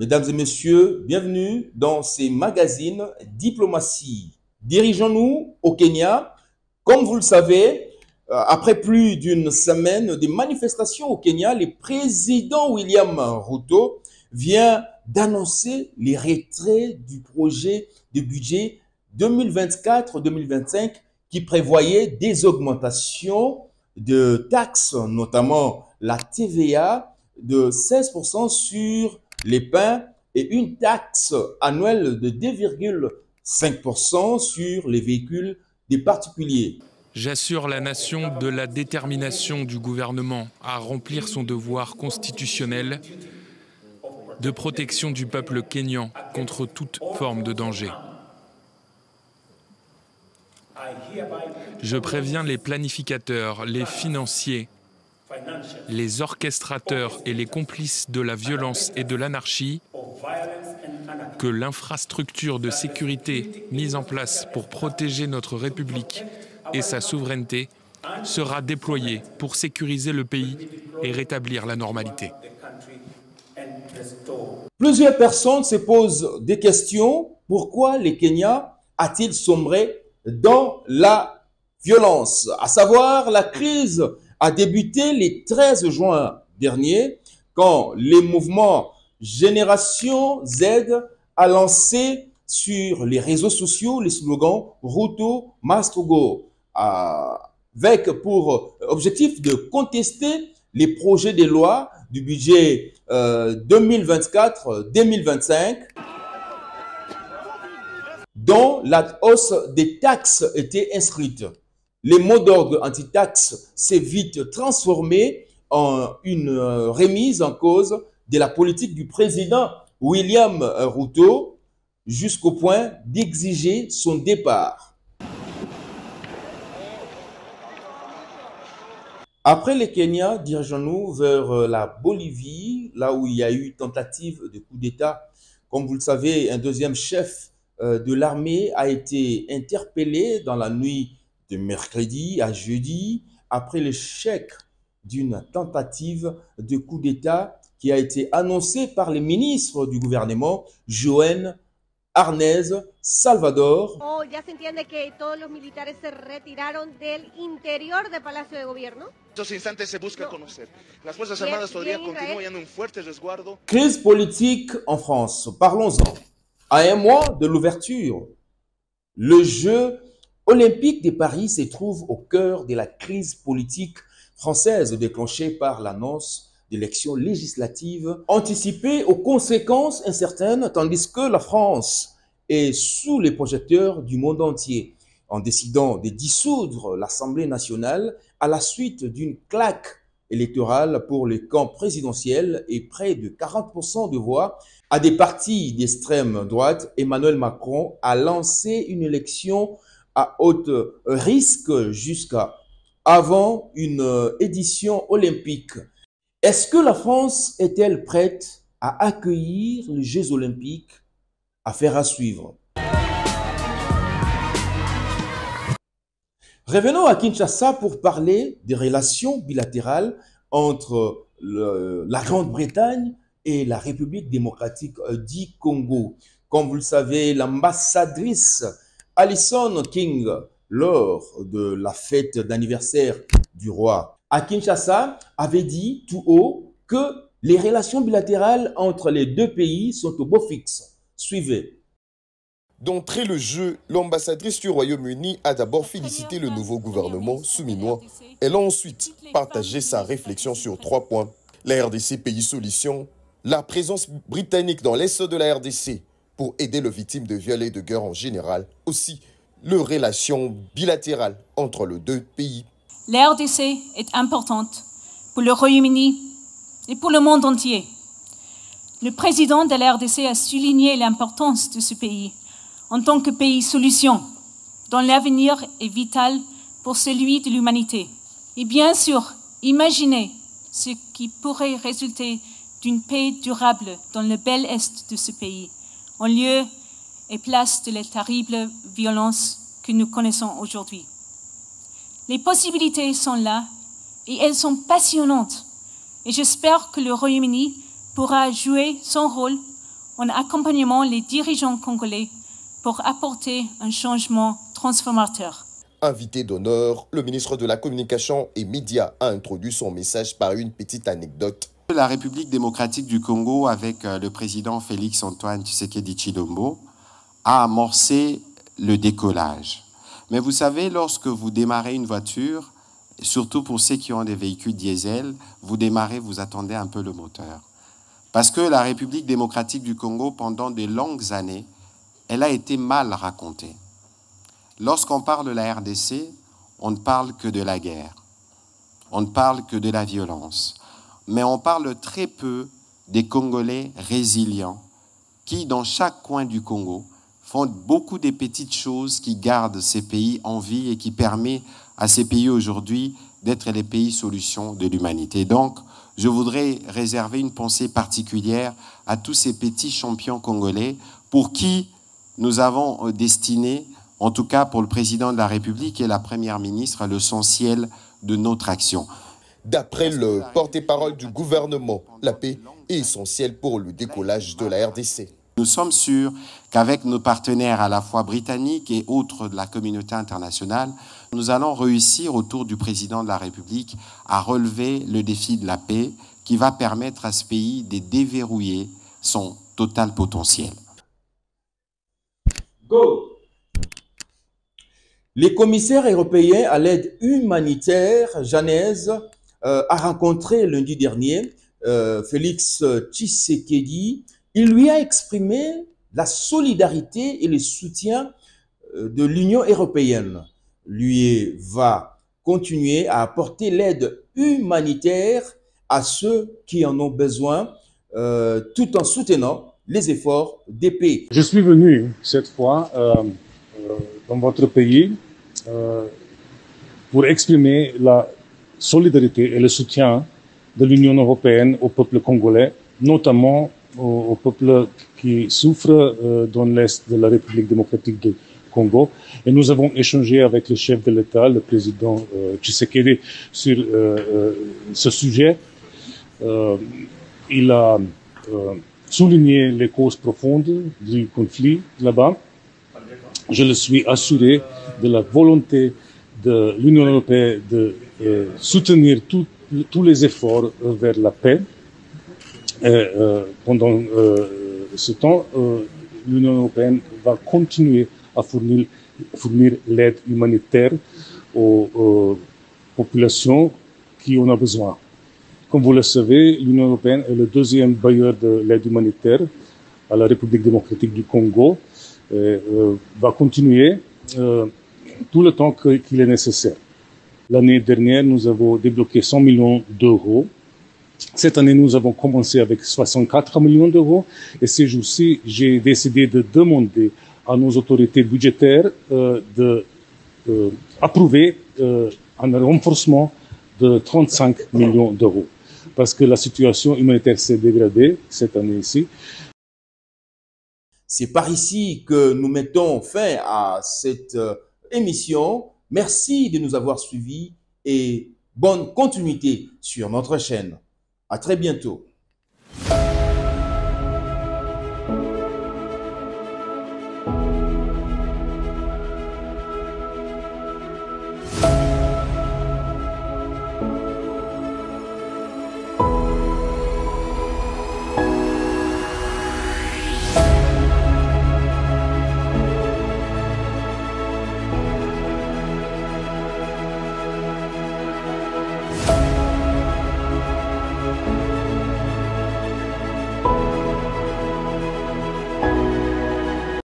Mesdames et messieurs, bienvenue dans ces magazines Diplomatie. Dirigeons-nous au Kenya. Comme vous le savez, après plus d'une semaine de manifestations au Kenya, le président William Ruto vient d'annoncer les retraits du projet de budget 2024-2025 qui prévoyait des augmentations de taxes, notamment la TVA de 16% sur les pains et une taxe annuelle de 2,5% sur les véhicules des particuliers. J'assure la nation de la détermination du gouvernement à remplir son devoir constitutionnel de protection du peuple kényan contre toute forme de danger. Je préviens les planificateurs, les financiers, les orchestrateurs et les complices de la violence et de l'anarchie que l'infrastructure de sécurité mise en place pour protéger notre République et sa souveraineté sera déployée pour sécuriser le pays et rétablir la normalité. Plusieurs personnes se posent des questions. Pourquoi le Kenya a-t-il sombré dans la violence? À savoir, la crise a débuté le 13 juin dernier quand le mouvement Génération Z a lancé sur les réseaux sociaux le slogan Ruto must go, avec pour objectif de contester les projets de loi du budget 2024-2025 dont la hausse des taxes était inscrite. Le mot d'ordre anti-taxe s'est vite transformé en une remise en cause de la politique du président William Ruto jusqu'au point d'exiger son départ. Après le Kenya, dirigeons-nous vers la Bolivie, là où il y a eu tentative de coup d'État. Comme vous le savez, un deuxième chef de l'armée a été interpellé dans la nuit de mercredi à jeudi après l'échec d'une tentative de coup d'État qui a été annoncée par le ministre du gouvernement, Joan Arnez Salvador. Oh, ya se entiende que todos los militares se retiraron del interior del Palacio de Gobierno. En estos instantes se busca conocer. Las Fuerzas Armadas todavía continúan en un fuerte resguardo. Crise politique en France, parlons-en. À un mois de l'ouverture, le Jeu olympique de Paris se trouve au cœur de la crise politique française déclenchée par l'annonce d'élections législatives anticipées aux conséquences incertaines, tandis que la France est sous les projecteurs du monde entier, en décidant de dissoudre l'Assemblée nationale à la suite d'une claque électorale pour le camp présidentiel et près de 40% de voix à des partis d'extrême droite. Emmanuel Macron a lancé une élection à haut risque jusqu'à avant une édition olympique. Est-ce que la France est-elle prête à accueillir les Jeux olympiques? Affaire à suivre. Revenons à Kinshasa pour parler des relations bilatérales entre la Grande-Bretagne et la République démocratique du Congo. Comme vous le savez, l'ambassadrice Alison King, lors de la fête d'anniversaire du roi à Kinshasa, avait dit tout haut que les relations bilatérales entre les deux pays sont au beau fixe. Suivez. D'entrée le jeu, l'ambassadrice du Royaume-Uni a d'abord félicité le nouveau gouvernement souminois. Elle a ensuite partagé sa réflexion sur 3 points. La RDC pays solution, la présence britannique dans l'est de la RDC pour aider les victimes de viols et de guerre en général, aussi les relations bilatérales entre les deux pays. La RDC est importante pour le Royaume-Uni et pour le monde entier. Le président de la RDC a souligné l'importance de ce pays en tant que pays solution, dont l'avenir est vital pour celui de l'humanité. Et bien sûr, imaginez ce qui pourrait résulter d'une paix durable dans le bel est de ce pays, en lieu et place de la terrible violence que nous connaissons aujourd'hui. Les possibilités sont là et elles sont passionnantes. Et j'espère que le Royaume-Uni pourra jouer son rôle en accompagnement les dirigeants congolais pour apporter un changement transformateur. Invité d'honneur, le ministre de la Communication et Médias a introduit son message par une petite anecdote. La République démocratique du Congo, avec le président Félix Antoine Tshisekedi Tshilombo, a amorcé le décollage. Mais vous savez, lorsque vous démarrez une voiture, surtout pour ceux qui ont des véhicules diesel, vous démarrez, vous attendez un peu le moteur. Parce que la République démocratique du Congo, pendant de longues années, elle a été mal racontée. Lorsqu'on parle de la RDC, on ne parle que de la guerre. On ne parle que de la violence. Mais on parle très peu des Congolais résilients qui, dans chaque coin du Congo, font beaucoup de petites choses qui gardent ces pays en vie et qui permettent à ces pays aujourd'hui d'être les pays solutions de l'humanité. Donc, je voudrais réserver une pensée particulière à tous ces petits champions congolais pour qui nous avons destiné, en tout cas pour le président de la République et la première ministre, l'essentiel de notre action. D'après le porte-parole du gouvernement, la paix est essentielle pour le décollage de la RDC. Nous sommes sûrs qu'avec nos partenaires à la fois britanniques et autres de la communauté internationale, nous allons réussir autour du président de la République à relever le défi de la paix qui va permettre à ce pays de déverrouiller son total potentiel. Go. Les commissaires européens à l'aide humanitaire janaise a rencontré lundi dernier Félix Tshisekedi. Il lui a exprimé la solidarité et le soutien de l'Union européenne. Lui va continuer à apporter l'aide humanitaire à ceux qui en ont besoin, tout en soutenant les efforts des pays. Je suis venu cette fois dans votre pays pour exprimer la solidarité et le soutien de l'Union européenne au peuple congolais, notamment au peuple qui souffre dans l'Est de la République démocratique du Congo. Et nous avons échangé avec le chef de l'État, le président Tshisekedi, sur ce sujet. Il a souligné les causes profondes du conflit là-bas. Je le suis assuré de la volonté de l'Union européenne de soutenir tous les efforts vers la paix. Pendant ce temps, l'Union européenne va continuer à fournir l'aide humanitaire aux populations qui en ont besoin. Comme vous le savez, l'Union européenne est le deuxième bailleur de l'aide humanitaire à la République démocratique du Congo et va continuer tout le temps qu'il est nécessaire. L'année dernière, nous avons débloqué 100 millions d'euros. Cette année, nous avons commencé avec 64 millions d'euros. Et ces jours-ci, j'ai décidé de demander à nos autorités budgétaires d'approuver un renforcement de 35 millions d'euros. Parce que la situation humanitaire s'est dégradée cette année-ci. C'est par ici que nous mettons fin à cette émission. Merci de nous avoir suivis et bonne continuité sur notre chaîne. À très bientôt.